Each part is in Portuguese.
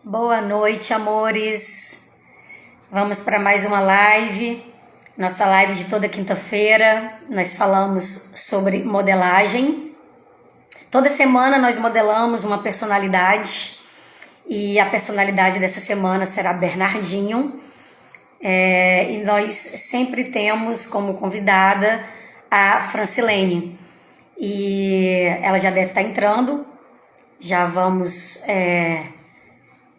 Boa noite, amores. Vamos para mais uma live. Nossa live de toda quinta-feira. Nós falamos sobre modelagem. Toda semana nós modelamos uma personalidade e a personalidade dessa semana será Bernardinho. E nós sempre temos como convidada a Francilene. E ela já deve estar entrando. Já vamos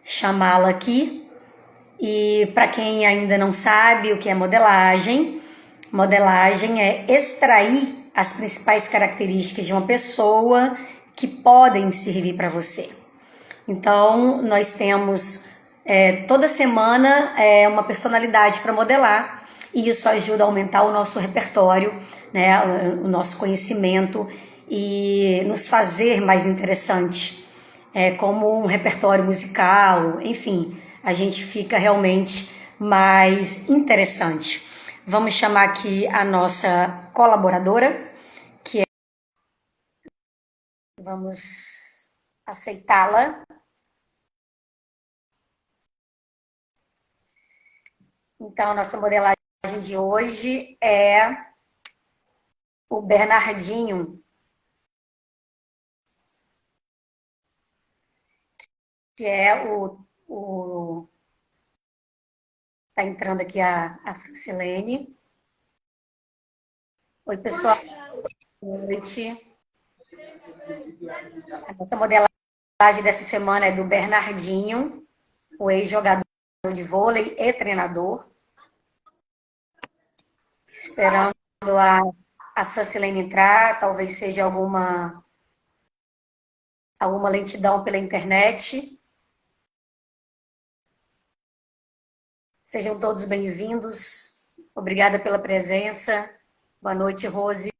chamá-la aqui. E para quem ainda não sabe o que é modelagem, modelagem é extrair as principais características de uma pessoa que podem servir para você. Então, nós temos toda semana uma personalidade para modelar e isso ajuda a aumentar o nosso repertório, né, o nosso conhecimento e nos fazer mais interessante. Como um repertório musical, enfim, a gente fica realmente mais interessante. Vamos chamar aqui a nossa colaboradora, que é... Vamos aceitá-la. Então, a nossa modelagem de hoje é o Bernardinho, que é Tá entrando aqui a Francilene. Oi, pessoal. Boa noite. A nossa modelagem dessa semana é do Bernardinho, o ex-jogador de vôlei e treinador. Esperando a Francilene entrar, talvez seja alguma lentidão pela internet. Sejam todos bem-vindos. Obrigada pela presença. Boa noite, Rose.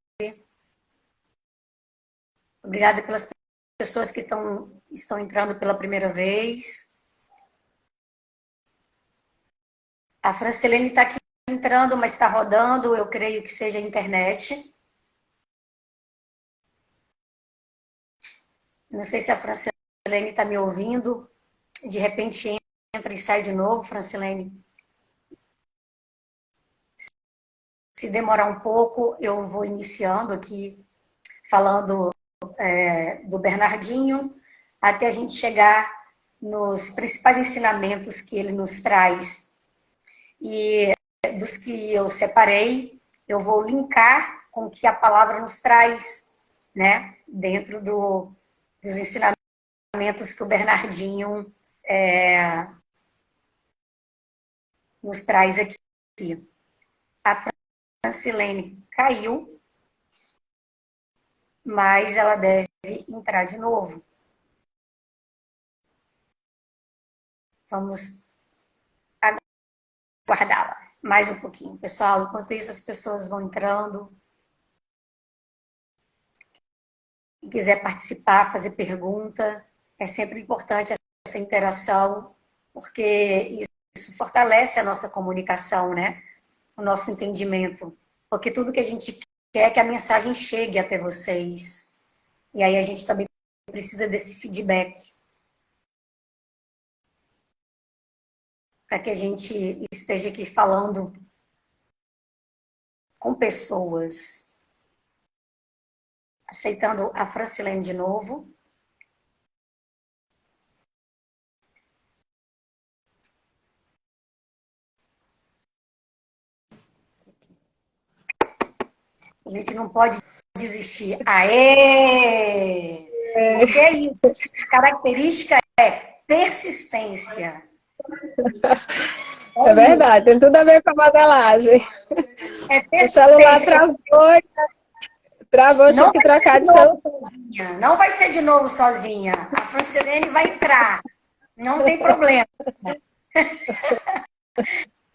Obrigada pelas pessoas que estão entrando pela primeira vez. A Francilene está aqui entrando, mas está rodando, eu creio que seja a internet. Não sei se a Francilene está me ouvindo. De repente entra e sai de novo, Francilene. Se demorar um pouco, eu vou iniciando aqui, falando do Bernardinho, até a gente chegar nos principais ensinamentos que ele nos traz. E dos que eu separei, eu vou linkar com o que a palavra nos traz, né? Dentro dos ensinamentos que o Bernardinho nos traz aqui. A Francilene caiu, mas ela deve entrar de novo. Vamos aguardá-la mais um pouquinho, pessoal. Enquanto isso, as pessoas vão entrando. Quem quiser participar, fazer pergunta, é sempre importante essa interação, porque isso fortalece a nossa comunicação, né? O nosso entendimento. Porque tudo que a gente quer é que a mensagem chegue até vocês. E aí a gente também precisa desse feedback. Para que a gente esteja aqui falando com pessoas. Aceitando a Francilene de novo. A gente não pode desistir. Aê! Porque é isso. A característica é persistência. É verdade, tem tudo a ver com a modelagem. O celular travou, tive que trocar de celular. Não vai ser de novo sozinha. A Francilene vai entrar. Não tem problema.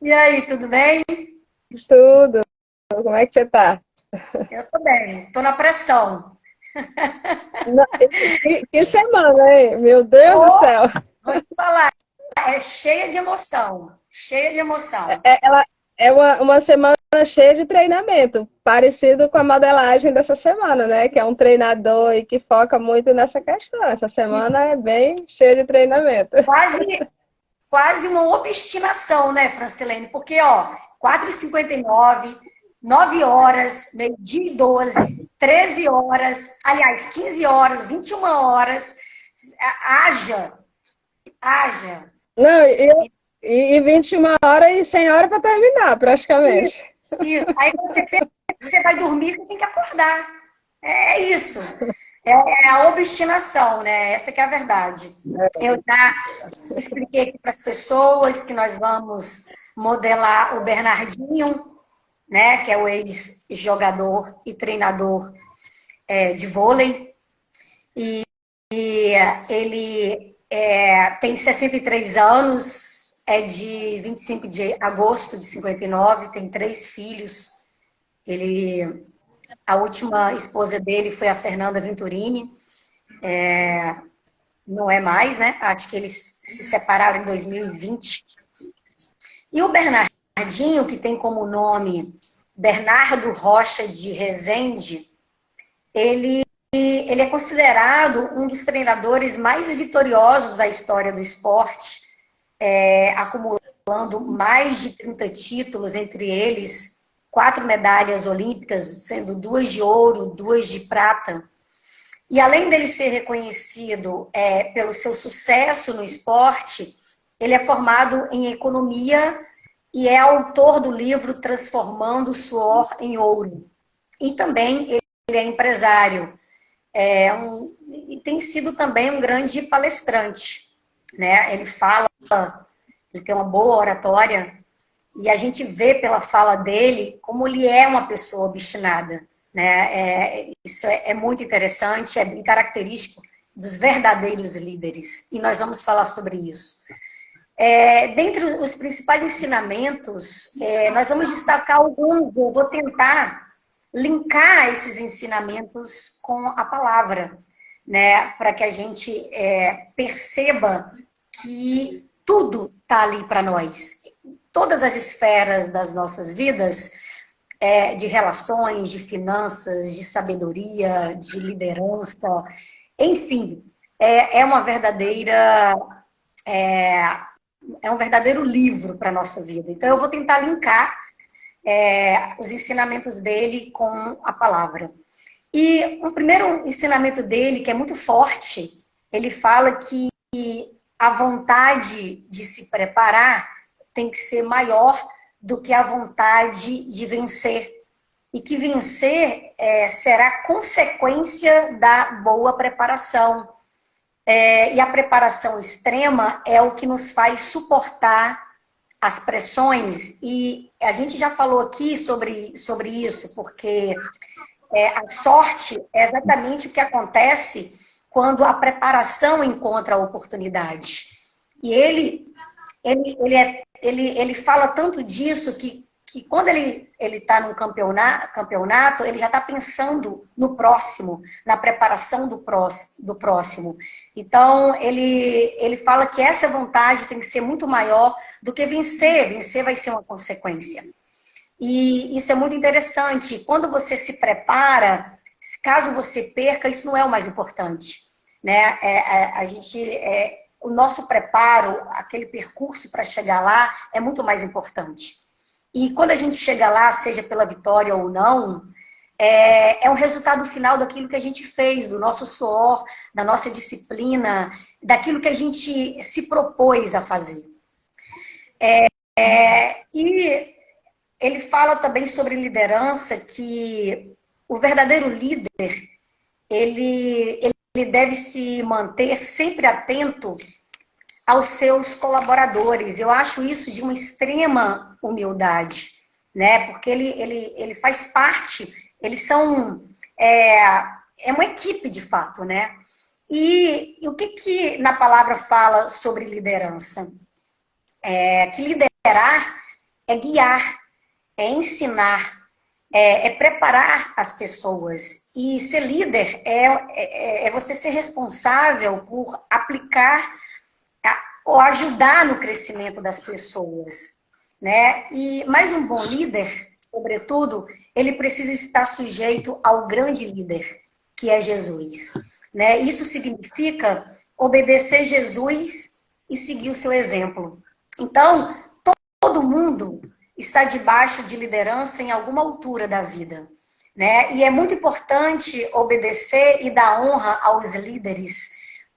E aí, tudo bem? Tudo. Como é que você tá? Eu tô bem. Tô na pressão. Que semana, hein? Meu Deus do céu. Vou te falar. É cheia de emoção. Cheia de emoção. Ela é uma semana cheia de treinamento, parecido com a modelagem dessa semana, né? Que é um treinador e que foca muito nessa questão. Essa semana é bem cheia de treinamento. Quase uma obstinação, né, Francilene? Porque, ó, 4h59, 9 horas, meio-dia e 12, 13 horas, aliás, 15 horas, 21 horas, haja, haja. Não, e 21 horas e 100 horas para terminar, praticamente. Isso. Aí quando você pensa que você vai dormir, você tem que acordar. É isso. É a obstinação, né? Essa que é a verdade. Eu já expliquei aqui para as pessoas que nós vamos modelar o Bernardinho, né? Que é o ex-jogador e treinador de vôlei. E ele tem 63 anos, é de 25 de agosto de 59, tem 3 filhos. A última esposa dele foi a Fernanda Venturini. Não é mais, né? Acho que eles se separaram em 2020. E o Bernardinho, que tem como nome Bernardo Rocha de Rezende, ele é considerado um dos treinadores mais vitoriosos da história do esporte, acumulando mais de 30 títulos, entre eles 4 medalhas olímpicas, sendo 2 de ouro, 2 de prata. E além dele ser reconhecido pelo seu sucesso no esporte, ele é formado em economia e é autor do livro Transformando o Suor em Ouro. E também ele é empresário. E tem sido também um grande palestrante, né? Ele tem uma boa oratória, e a gente vê pela fala dele como ele é uma pessoa obstinada, né? Isso é muito interessante, é bem característico dos verdadeiros líderes, e nós vamos falar sobre isso. Dentre os principais ensinamentos, nós vamos destacar alguns. Eu vou tentar linkar esses ensinamentos com a palavra, né? Para que a gente perceba que tudo está ali para nós. Todas as esferas das nossas vidas, de relações, de finanças, de sabedoria, de liderança, enfim, é uma verdadeira... É um verdadeiro livro para a nossa vida. Então, eu vou tentar linkar os ensinamentos dele com a palavra. E o primeiro ensinamento dele, que é muito forte, ele fala que a vontade de se preparar tem que ser maior do que a vontade de vencer. E que vencer será consequência da boa preparação. E a preparação extrema é o que nos faz suportar as pressões, e a gente já falou aqui sobre isso, porque a sorte é exatamente o que acontece quando a preparação encontra a oportunidade. E ele fala tanto disso que quando ele está num campeonato, ele já está pensando no próximo, na preparação do próximo. Então, ele fala que essa vontade tem que ser muito maior do que vencer. Vencer vai ser uma consequência. E isso é muito interessante. Quando você se prepara, caso você perca, isso não é o mais importante, né? O nosso preparo, aquele percurso para chegar lá, é muito mais importante. E quando a gente chega lá, seja pela vitória ou não, é um resultado final daquilo que a gente fez, do nosso suor, da nossa disciplina, daquilo que a gente se propôs a fazer. E ele fala também sobre liderança, que o verdadeiro líder, ele deve se manter sempre atento aos seus colaboradores. Eu acho isso de uma extrema humildade, né? Porque ele faz parte, eles são... É uma equipe, de fato, né? E o que na palavra fala sobre liderança? Que liderar é guiar, é ensinar, é preparar as pessoas. E ser líder é você ser responsável por aplicar ou ajudar no crescimento das pessoas, né? Mas um bom líder, sobretudo, ele precisa estar sujeito ao grande líder, que é Jesus. Né? Isso significa obedecer Jesus e seguir o seu exemplo. Então, todo mundo está debaixo de liderança em alguma altura da vida. Né? E é muito importante obedecer e dar honra aos líderes,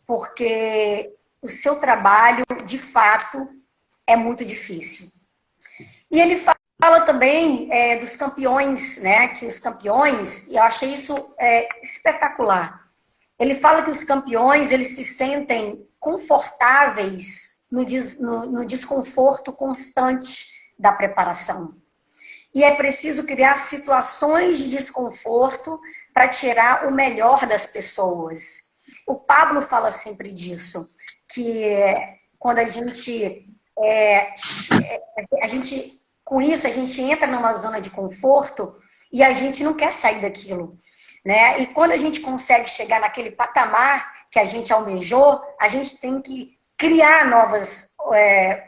porque o seu trabalho, de fato, é muito difícil. E ele fala também dos campeões, né? Que os campeões, e eu achei isso espetacular. Ele fala que os campeões, eles se sentem confortáveis no desconforto constante da preparação. E é preciso criar situações de desconforto para tirar o melhor das pessoas. O Pablo fala sempre disso, que quando a gente, com isso, a gente entra numa zona de conforto e a gente não quer sair daquilo. Né? E quando a gente consegue chegar naquele patamar que a gente almejou, a gente tem que criar novas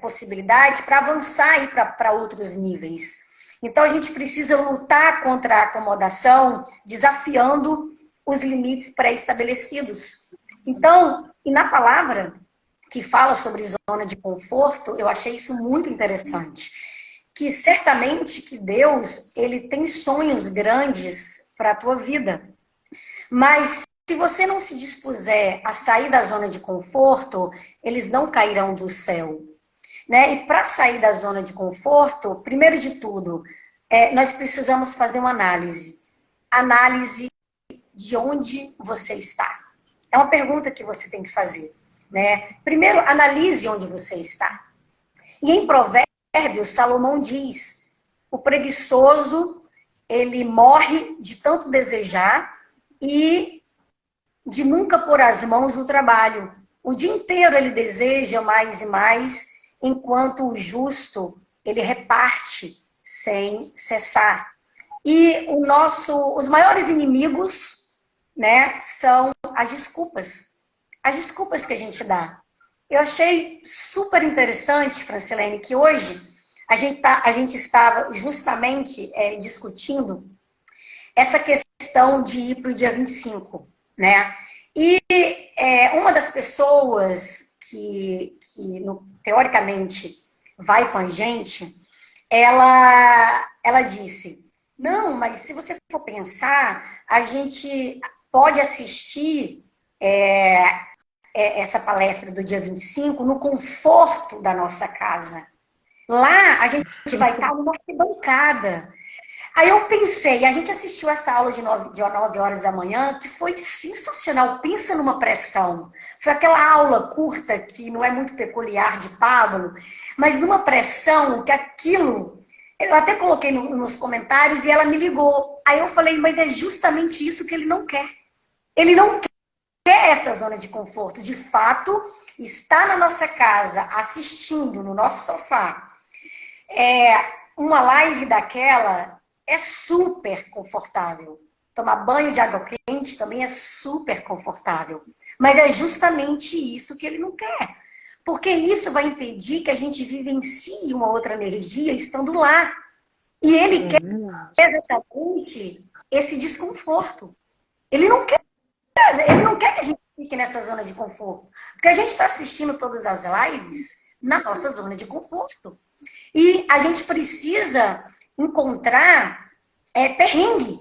possibilidades para avançar e para outros níveis. Então, a gente precisa lutar contra a acomodação, desafiando os limites pré-estabelecidos. Então, e na palavra que fala sobre zona de conforto, eu achei isso muito interessante. Que certamente que Deus, ele tem sonhos grandes para a tua vida. Mas se você não se dispuser a sair da zona de conforto, eles não cairão do céu. Né? E para sair da zona de conforto, primeiro de tudo, nós precisamos fazer uma análise. Análise de onde você está. É uma pergunta que você tem que fazer. Né? Primeiro, analise onde você está. E em Provérbios, Salomão diz, o preguiçoso, ele morre de tanto desejar e de nunca pôr as mãos no trabalho. O dia inteiro ele deseja mais e mais, enquanto o justo, ele reparte sem cessar. E os maiores inimigos, né, são as desculpas. As desculpas que a gente dá. Eu achei super interessante, Francilene, que hoje a gente estava justamente discutindo essa questão de ir para o dia 25, né? E uma das pessoas que teoricamente vai com a gente, ela disse, não, mas se você for pensar, a gente pode assistir essa palestra do dia 25 no conforto da nossa casa. Lá a gente vai estar numa arquibancada. Aí eu pensei, a gente assistiu essa aula de 9 horas da manhã, que foi sensacional. Pensa numa pressão. Foi aquela aula curta, que não é muito peculiar de Pablo, mas numa pressão que aquilo... Eu até coloquei nos comentários e ela me ligou. Aí eu falei, mas é justamente isso que ele não quer. Ele não quer essa zona de conforto. De fato, está na nossa casa, assistindo no nosso sofá, uma live daquela... é super confortável. Tomar banho de água quente também é super confortável. Mas é justamente isso que ele não quer. Porque isso vai impedir que a gente vivencie uma outra energia estando lá. E ele quer exatamente esse desconforto. Ele não quer que a gente fique nessa zona de conforto. Porque a gente está assistindo todas as lives na nossa zona de conforto. E a gente precisa encontrar perrengue.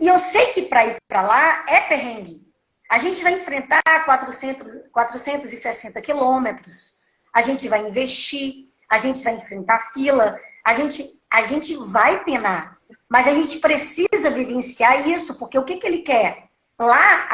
E eu sei que para ir para lá é perrengue. A gente vai enfrentar 460 quilômetros. A gente vai investir. A gente vai enfrentar fila. A gente vai penar. Mas a gente precisa vivenciar isso. Porque o que ele quer? Lá,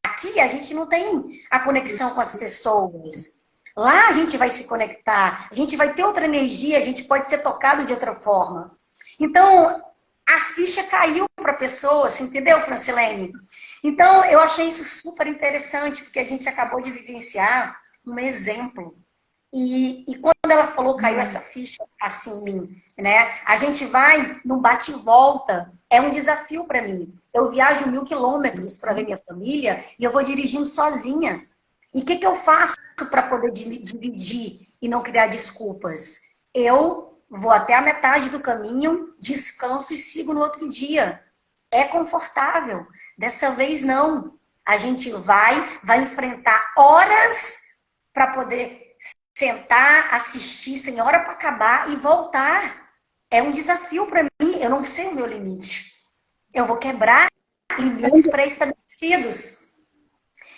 aqui a gente não tem a conexão com as pessoas. Lá a gente vai se conectar. A gente vai ter outra energia. A gente pode ser tocado de outra forma. Então, a ficha caiu para a pessoa, você entendeu, Francilene? Então, eu achei isso super interessante, porque a gente acabou de vivenciar um exemplo. E quando ela falou, caiu essa ficha assim em mim, né? A gente vai num bate e volta, é um desafio para mim. Eu viajo 1.000 quilômetros para ver minha família e eu vou dirigindo sozinha. E o que eu faço para poder dividir e não criar desculpas? Eu vou até a metade do caminho, descanso e sigo no outro dia. É confortável. Dessa vez não. A gente vai enfrentar horas para poder sentar, assistir, sem hora para acabar e voltar. É um desafio para mim. Eu não sei o meu limite. Eu vou quebrar limites pré-estabelecidos.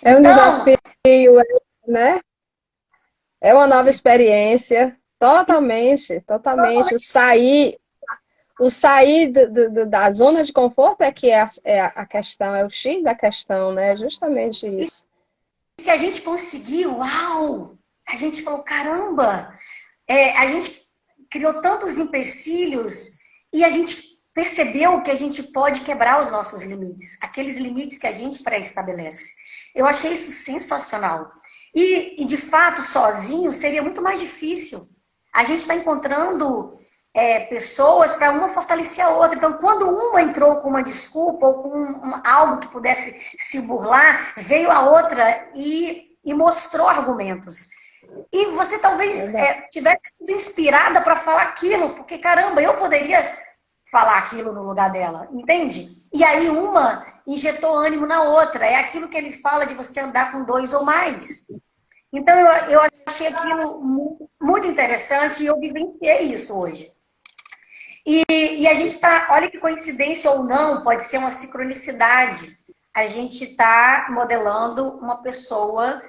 É um Então, desafio, né? É uma nova experiência. Totalmente, totalmente. O sair da zona de conforto é que é a questão, é o X da questão, né? Justamente isso. se a gente conseguir, uau! A gente falou, caramba! A gente criou tantos empecilhos e a gente percebeu que a gente pode quebrar os nossos limites, aqueles limites que a gente pré-estabelece. Eu achei isso sensacional. E, de fato, sozinho seria muito mais difícil. A gente está encontrando pessoas para uma fortalecer a outra. Então, quando uma entrou com uma desculpa ou com algo que pudesse se burlar, veio a outra e mostrou argumentos. E você talvez tivesse sido inspirada para falar aquilo, porque caramba, eu poderia falar aquilo no lugar dela, entende? E aí uma injetou ânimo na outra. É aquilo que ele fala de você andar com dois ou mais. Então eu achei aquilo muito interessante e eu vivenciei isso hoje. E a gente está, olha que coincidência ou não, pode ser uma sincronicidade. A gente está modelando uma pessoa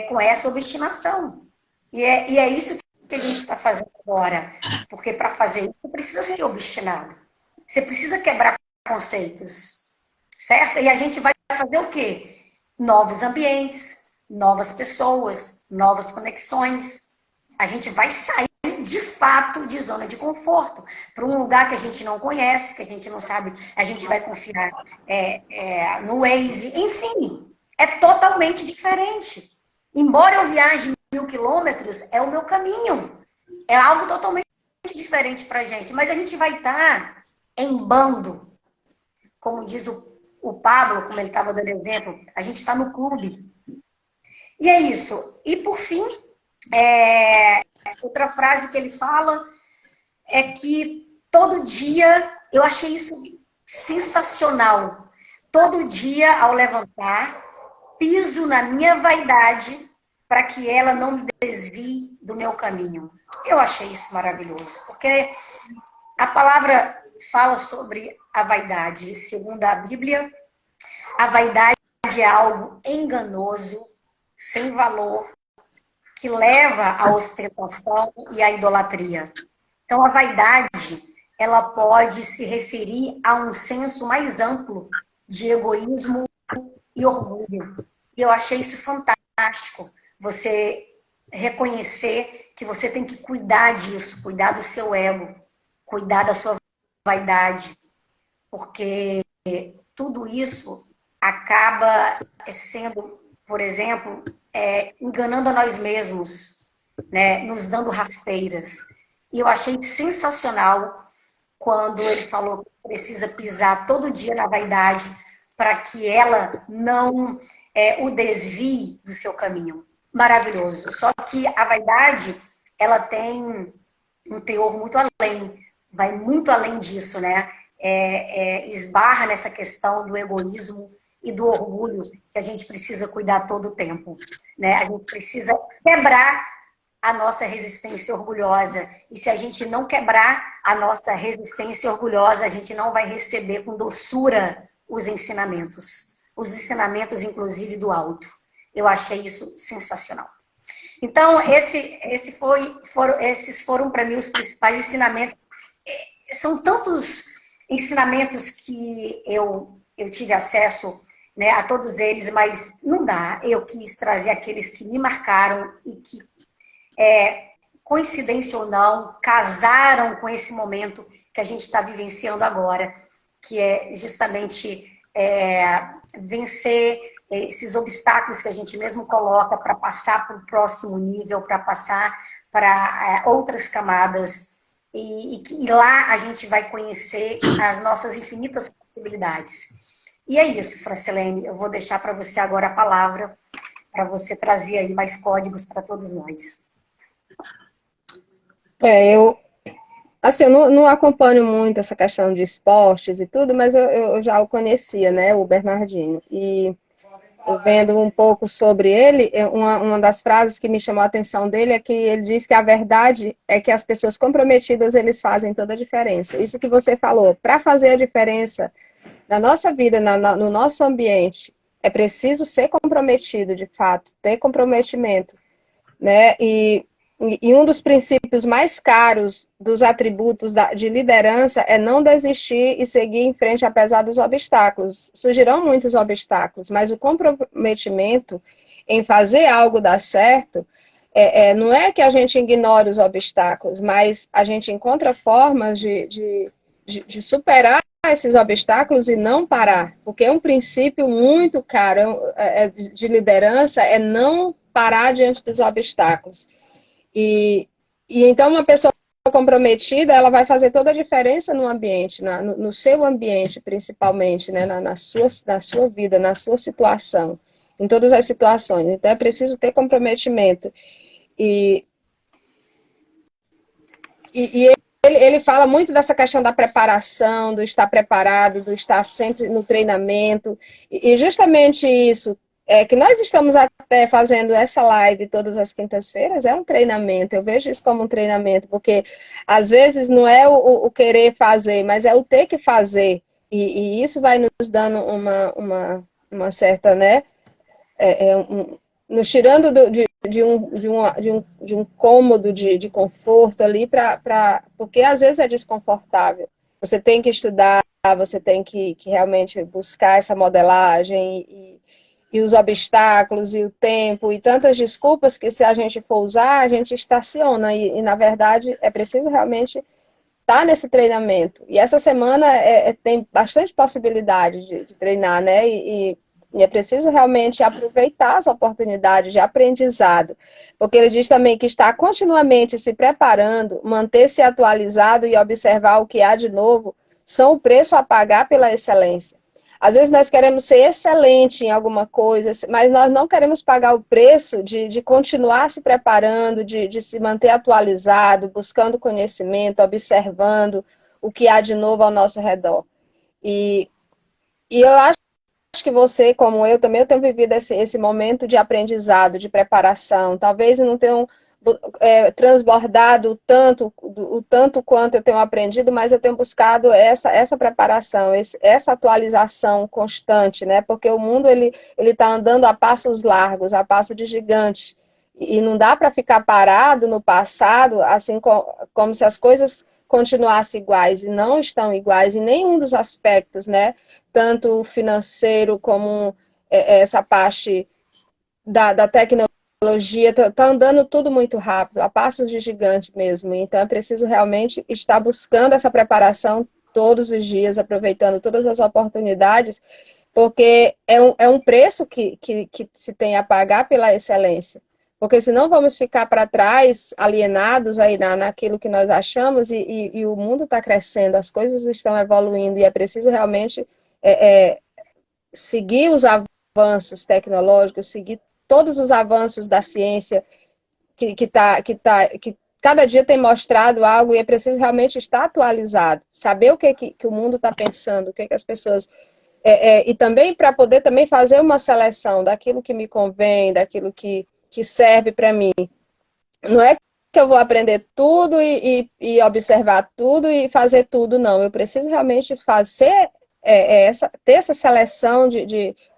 com essa obstinação. E é isso que a gente está fazendo agora. Porque para fazer isso, você precisa ser obstinado. Você precisa quebrar conceitos. Certo? E a gente vai fazer o quê? Novos ambientes, novas pessoas, novas conexões. A gente vai sair de fato de zona de conforto para um lugar que a gente não conhece, que a gente não sabe, a gente vai confiar no Waze, enfim, é totalmente diferente. Embora eu viaje 1.000 quilômetros, é o meu caminho, é algo totalmente diferente para a gente, mas a gente vai estar em bando, como diz o Pablo, como ele estava dando exemplo, a gente está no clube. E é isso. E por fim, outra frase que ele fala é que todo dia, eu achei isso sensacional. Todo dia, ao levantar, piso na minha vaidade para que ela não me desvie do meu caminho. Eu achei isso maravilhoso, porque a palavra fala sobre a vaidade. Segundo a Bíblia, a vaidade é algo enganoso, sem valor, que leva à ostentação e à idolatria. Então, a vaidade, ela pode se referir a um senso mais amplo de egoísmo e orgulho. E eu achei isso fantástico, você reconhecer que você tem que cuidar disso, cuidar do seu ego, cuidar da sua vaidade, porque tudo isso acaba sendo, por exemplo, enganando a nós mesmos, né? Nos dando rasteiras. E eu achei sensacional quando ele falou que precisa pisar todo dia na vaidade para que ela não o desvie do seu caminho. Maravilhoso. Só que a vaidade, ela tem um teor muito além, vai muito além disso, né? Esbarra nessa questão do egoísmo e do orgulho que a gente precisa cuidar todo o tempo, né? A gente precisa quebrar a nossa resistência orgulhosa. E se a gente não quebrar a nossa resistência orgulhosa, a gente não vai receber com doçura os ensinamentos, inclusive do alto. Eu achei isso sensacional. Então, esses foram para mim os principais ensinamentos. São tantos ensinamentos que eu tive acesso, né, a todos eles, mas não dá. Eu quis trazer aqueles que me marcaram e que, coincidência ou não, casaram com esse momento que a gente está vivenciando agora, que é justamente vencer esses obstáculos que a gente mesmo coloca para passar para o próximo nível, para passar para outras camadas. E lá a gente vai conhecer as nossas infinitas possibilidades. E é isso, Francilene. Eu vou deixar para você agora a palavra, para você trazer aí mais códigos para todos nós. Eu Assim, eu não acompanho muito essa questão de esportes e tudo, mas eu já o conhecia, né, o Bernardinho. E eu vendo um pouco sobre ele, uma das frases que me chamou a atenção dele é que ele diz que a verdade é que as pessoas comprometidas, eles fazem toda a diferença. Isso que você falou, para fazer a diferença na nossa vida, no nosso ambiente, é preciso ser comprometido, de fato, ter comprometimento, né? E um dos princípios mais caros dos atributos de liderança é não desistir e seguir em frente apesar dos obstáculos. Surgirão muitos obstáculos, mas o comprometimento em fazer algo dar certo não é que a gente ignore os obstáculos, mas a gente encontra formas de superar esses obstáculos e não parar, porque é um princípio muito caro de liderança, é não parar diante dos obstáculos. E, e então uma pessoa comprometida, ela vai fazer toda a diferença no ambiente, no seu ambiente principalmente, né, na sua vida, na sua situação, em todas as situações. Então é preciso ter comprometimento. E, e ele fala muito dessa questão da preparação, do estar preparado, do estar sempre no treinamento. E justamente isso, que nós estamos até fazendo essa live todas as quintas-feiras, é um treinamento. Eu vejo isso como um treinamento, porque às vezes não é o querer fazer, mas é o ter que fazer. E isso vai nos dando uma certa, né? Nos tirando de um cômodo de conforto ali, porque às vezes é desconfortável. Você tem que estudar, você tem que realmente buscar essa modelagem e os obstáculos e o tempo e tantas desculpas que se a gente for usar, a gente estaciona e na verdade é preciso realmente estar nesse treinamento. E essa semana tem bastante possibilidade de treinar, né? E é preciso realmente aproveitar as oportunidades de aprendizado, porque ele diz também que está continuamente se preparando, manter-se atualizado e observar o que há de novo, são o preço a pagar pela excelência. Às vezes nós queremos ser excelente em alguma coisa, mas nós não queremos pagar o preço de continuar se preparando, de se manter atualizado, buscando conhecimento, observando o que há de novo ao nosso redor. E eu acho que você, como eu, também eu tenho vivido esse momento de aprendizado, de preparação. Talvez eu não tenha transbordado o tanto quanto eu tenho aprendido, mas eu tenho buscado essa preparação, essa atualização constante, né? Porque o mundo ele está andando a passos largos, a passo de gigante. E não dá para ficar parado no passado, assim como se as coisas continuassem iguais, e não estão iguais em nenhum dos aspectos, né? Tanto financeiro como essa parte da tecnologia, está andando tudo muito rápido, a passos de gigante mesmo. Então é preciso realmente estar buscando essa preparação todos os dias, aproveitando todas as oportunidades, porque é um preço que se tem a pagar pela excelência. Porque senão vamos ficar para trás, alienados aí naquilo que nós achamos, e o mundo está crescendo, as coisas estão evoluindo, e é preciso realmente seguir os avanços tecnológicos, seguir todos os avanços da ciência, que cada dia tem mostrado algo, e é preciso realmente estar atualizado, saber o que o mundo está pensando, o que as pessoas... e também para poder também fazer uma seleção daquilo que me convém, daquilo que serve para mim. Não é que eu vou aprender tudo e observar tudo e fazer tudo, não. Eu preciso realmente fazer ter essa seleção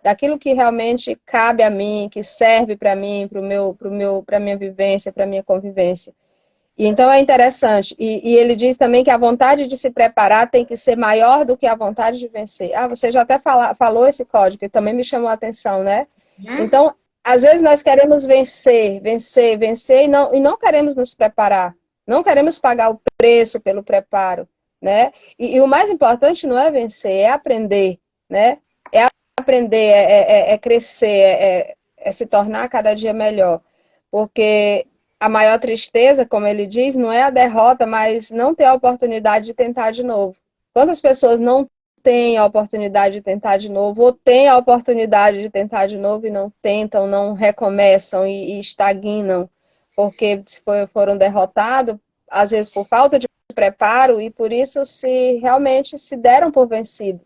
daquilo que realmente cabe a mim, que serve para mim, para a minha vivência, para a minha convivência. E então é interessante. E ele diz também que a vontade de se preparar tem que ser maior do que a vontade de vencer. Você já até falou esse código, que também me chamou a atenção, né? Então, às vezes nós queremos vencer, e não queremos nos preparar. Não queremos pagar o preço pelo preparo, né? E o mais importante não é vencer, é aprender, né? É aprender, crescer, se tornar cada dia melhor. Porque a maior tristeza, como ele diz, não é a derrota, mas não ter a oportunidade de tentar de novo. Quantas pessoas não têm a oportunidade de tentar de novo, ou têm a oportunidade de tentar de novo e não tentam, não recomeçam e estagnam, porque foram derrotados, às vezes por falta de preparo e por isso realmente se deram por vencido.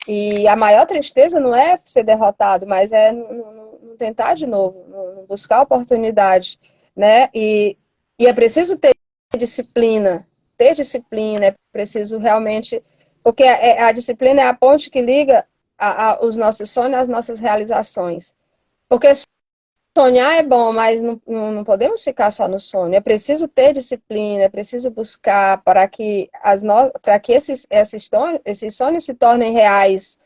E a maior tristeza não é ser derrotado, mas é não tentar de novo, não buscar oportunidade, né? E é preciso disciplina, é preciso realmente, porque a disciplina é a ponte que liga os nossos sonhos às nossas realizações. Porque sonhar é bom, mas não podemos ficar só no sonho. É preciso ter disciplina, é preciso buscar para que, esses sonhos se tornem reais,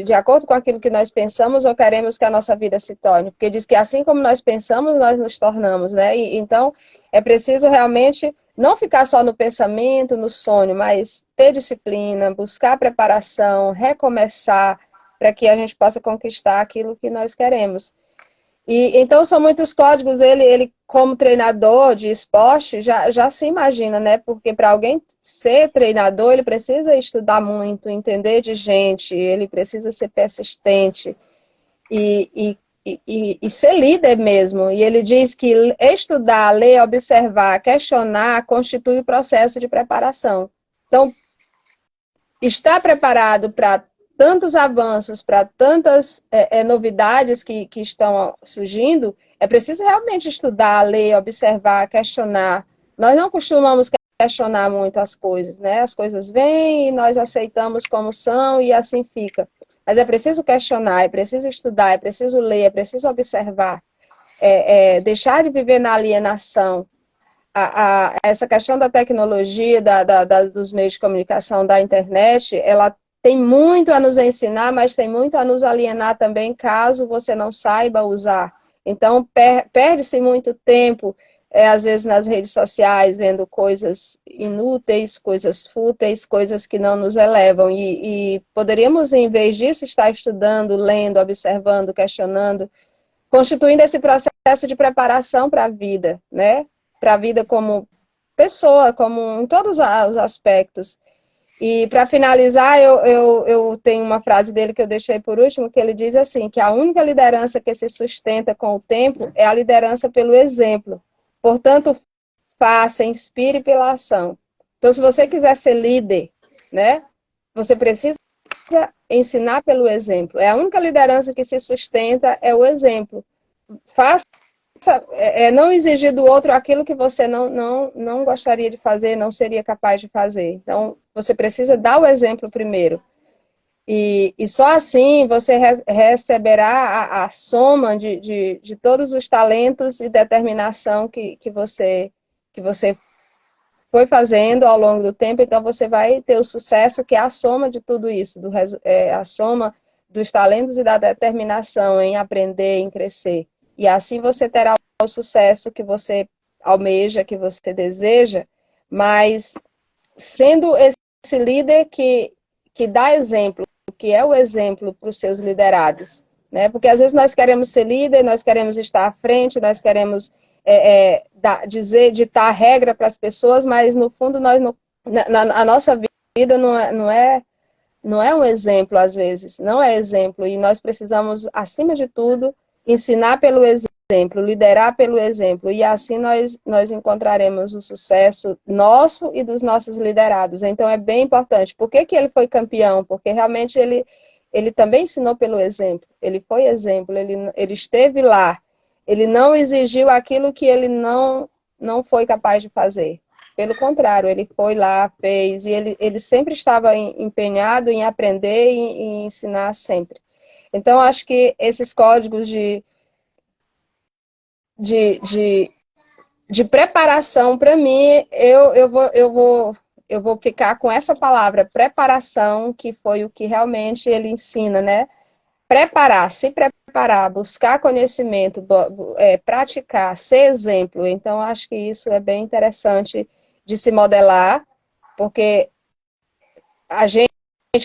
de acordo com aquilo que nós pensamos ou queremos que a nossa vida se torne. Porque diz que assim como nós pensamos, nós nos tornamos, né? Então, é preciso realmente não ficar só no pensamento, no sonho, mas ter disciplina, buscar preparação, recomeçar, para que a gente possa conquistar aquilo que nós queremos. E então são muitos códigos, ele como treinador de esporte, já se imagina, né? Porque para alguém ser treinador, ele precisa estudar muito, entender de gente, ele precisa ser persistente e ser líder mesmo. E ele diz que estudar, ler, observar, questionar, constitui o processo de preparação. Então, estar preparado para tantos avanços, para tantas novidades que estão surgindo, é preciso realmente estudar, ler, observar, questionar. Nós não costumamos questionar muito as coisas, né? As coisas vêm e nós aceitamos como são e assim fica. Mas é preciso questionar, é preciso estudar, é preciso ler, é preciso observar, deixar de viver na alienação. Essa questão da tecnologia, dos meios de comunicação, da internet, ela tem muito a nos ensinar, mas tem muito a nos alienar também, caso você não saiba usar. Então, perde-se muito tempo, às vezes, nas redes sociais, vendo coisas inúteis, coisas fúteis, coisas que não nos elevam. E poderíamos, em vez disso, estar estudando, lendo, observando, questionando, constituindo esse processo de preparação para a vida, né? Para a vida como pessoa, como em todos os aspectos. E para finalizar, eu tenho uma frase dele que eu deixei por último, que ele diz assim, que a única liderança que se sustenta com o tempo é a liderança pelo exemplo. Portanto, faça, inspire pela ação. Então, se você quiser ser líder, né, você precisa ensinar pelo exemplo. É a única liderança que se sustenta é o exemplo. Faça, não exigir do outro aquilo que você não gostaria de fazer, não seria capaz de fazer. Então, você precisa dar o exemplo primeiro. E só assim você receberá a soma de todos os talentos e determinação que você foi fazendo ao longo do tempo. Então, você vai ter o sucesso, que é a soma de tudo isso, a soma dos talentos e da determinação em aprender, em crescer. E assim você terá o sucesso que você almeja, que você deseja, mas sendo esse líder que dá exemplo, que é o exemplo para os seus liderados, né? Porque às vezes nós queremos ser líder, nós queremos estar à frente, nós queremos ditar regra para as pessoas, mas no fundo nós a nossa vida não é um exemplo às vezes, não é exemplo, e nós precisamos, acima de tudo, ensinar pelo exemplo, liderar pelo exemplo, e assim nós encontraremos o sucesso nosso e dos nossos liderados. Então é bem importante. Por que ele foi campeão? Porque realmente ele também ensinou pelo exemplo, ele foi exemplo, ele esteve lá, ele não exigiu aquilo que ele não foi capaz de fazer. Pelo contrário, ele foi lá, fez, e ele sempre estava empenhado em aprender e em ensinar sempre. Então, acho que esses códigos de preparação, para mim, eu vou ficar com essa palavra, preparação, que foi o que realmente ele ensina, né? Preparar, se preparar, buscar conhecimento, praticar, ser exemplo. Então, acho que isso é bem interessante de se modelar, porque a gente,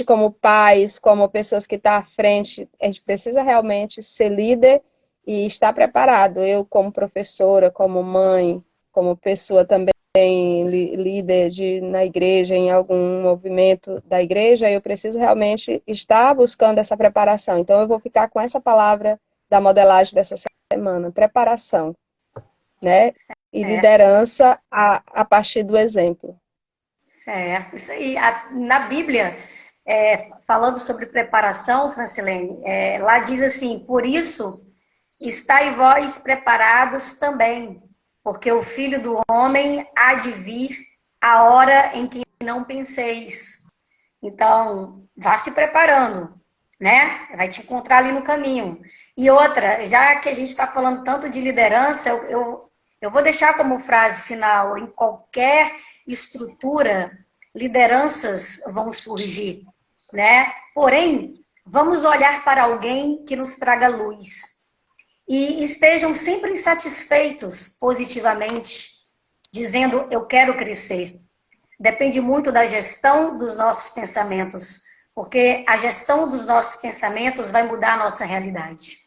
como pais, como pessoas que estão à frente, a gente precisa realmente ser líder e estar preparado. Eu, como professora, como mãe, como pessoa também líder na igreja, em algum movimento da igreja, eu preciso realmente estar buscando essa preparação. Então, eu vou ficar com essa palavra da modelagem dessa semana, preparação. né? E liderança a partir do exemplo. Certo, isso aí. Na Bíblia, falando sobre preparação, Francilene, lá diz assim: por isso, estai vós preparados também, porque o Filho do Homem há de vir a hora em que não penseis. Então, vá se preparando, né? Vai te encontrar ali no caminho. E outra, já que a gente está falando tanto de liderança, eu vou deixar como frase final: em qualquer estrutura, lideranças vão surgir, né? Porém, vamos olhar para alguém que nos traga luz. E estejam sempre insatisfeitos positivamente, dizendo: eu quero crescer. Depende muito da gestão dos nossos pensamentos, porque a gestão dos nossos pensamentos vai mudar a nossa realidade.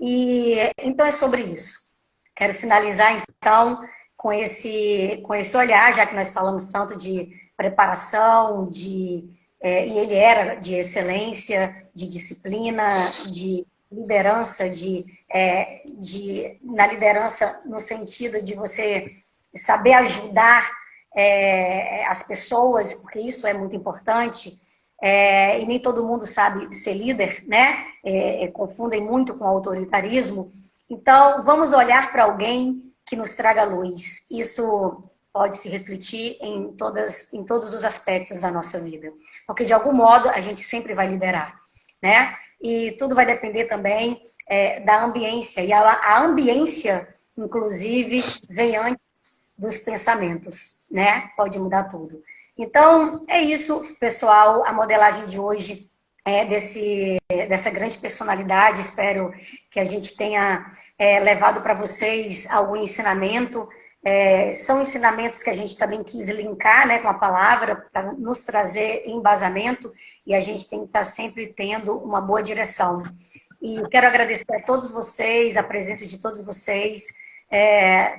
E então é sobre isso. Quero finalizar então com esse olhar, já que nós falamos tanto de preparação, e ele era de excelência, de disciplina, de liderança, na liderança no sentido de você saber ajudar as pessoas, porque isso é muito importante, e nem todo mundo sabe ser líder, né? Confundem muito com autoritarismo. Então, vamos olhar para alguém que nos traga luz. Isso pode se refletir em todos os aspectos da nossa vida. Porque, de algum modo, a gente sempre vai liderar, né? E tudo vai depender também da ambiência. E a ambiência, inclusive, vem antes dos pensamentos, né? Pode mudar tudo. Então, é isso, pessoal. A modelagem de hoje é dessa grande personalidade. Espero que a gente tenha levado para vocês algum ensinamento. São ensinamentos que a gente também quis linkar, né, com a palavra, para nos trazer embasamento, e a gente tem que estar sempre tendo uma boa direção. E quero agradecer a todos vocês, a presença de todos vocês.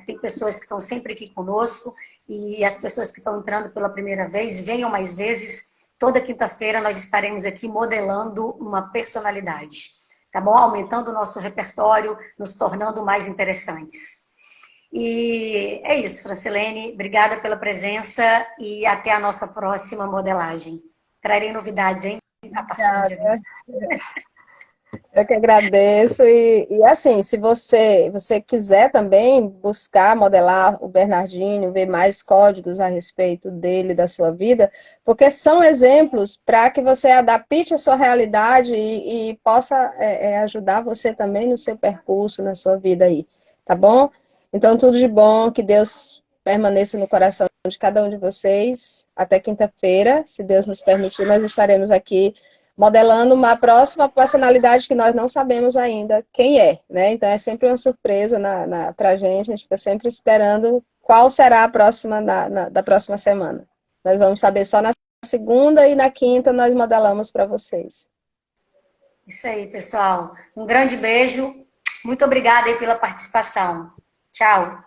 Tem pessoas que estão sempre aqui conosco, e as pessoas que estão entrando pela primeira vez, venham mais vezes. Toda quinta-feira nós estaremos aqui modelando uma personalidade, tá bom? Aumentando o nosso repertório, nos tornando mais interessantes. E é isso, Francilene, obrigada pela presença e até a nossa próxima modelagem. Trarei novidades, hein? A partir do dia 25. Eu que agradeço. E assim, se você quiser também buscar modelar o Bernardinho, ver mais códigos a respeito dele, da sua vida, porque são exemplos para que você adapte a sua realidade e possa ajudar você também no seu percurso, na sua vida aí, tá bom? Então, tudo de bom, que Deus permaneça no coração de cada um de vocês. Até quinta-feira, se Deus nos permitir, nós estaremos aqui modelando uma próxima personalidade que nós não sabemos ainda quem é, né? Então é sempre uma surpresa para a gente fica sempre esperando qual será a próxima da próxima semana. Nós vamos saber só na segunda e na quinta nós modelamos para vocês. Isso aí, pessoal. Um grande beijo. Muito obrigada aí pela participação. Tchau.